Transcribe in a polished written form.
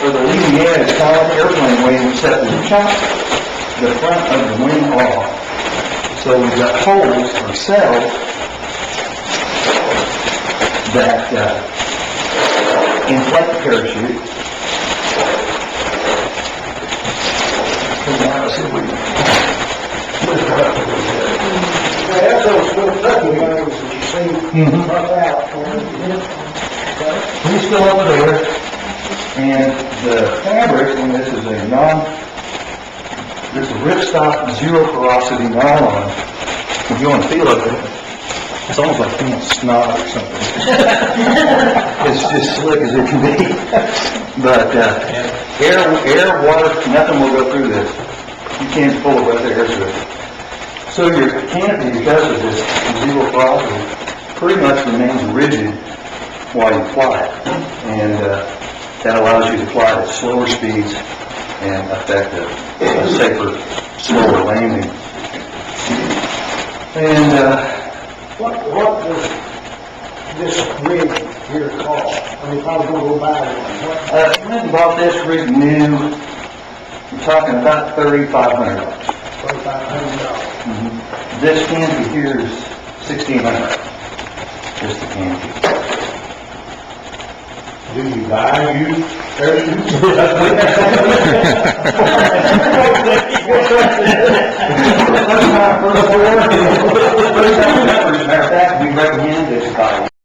for the leading edge, kind of like airplane wing, except we chop the front of the wing off. So we've got holes or cells that inflate the parachute. Now, let's see if we can lift it up a little bit. That's those little ducky wings that you see pop out. He's still over there, and the fabric, and this is this is ripstop zero porosity nylon. If you want to feel it, it's almost like feeling snot or something. It's just slick as it can be. But air, water, nothing will go through this. You can't pull it right there, air through it. So your canopy, because of this zero porosity, pretty much remains rigid while you fly it. And that allows you to fly at slower speeds and affect a safer, slower landing. And What was this rig here called? I mean, if I was going to go buy one, when I bought this rig new, you're talking about $3,500. $2,500. This canopy here is $1,600. Just the canopy. Do you buy used parachutes? Matter of fact,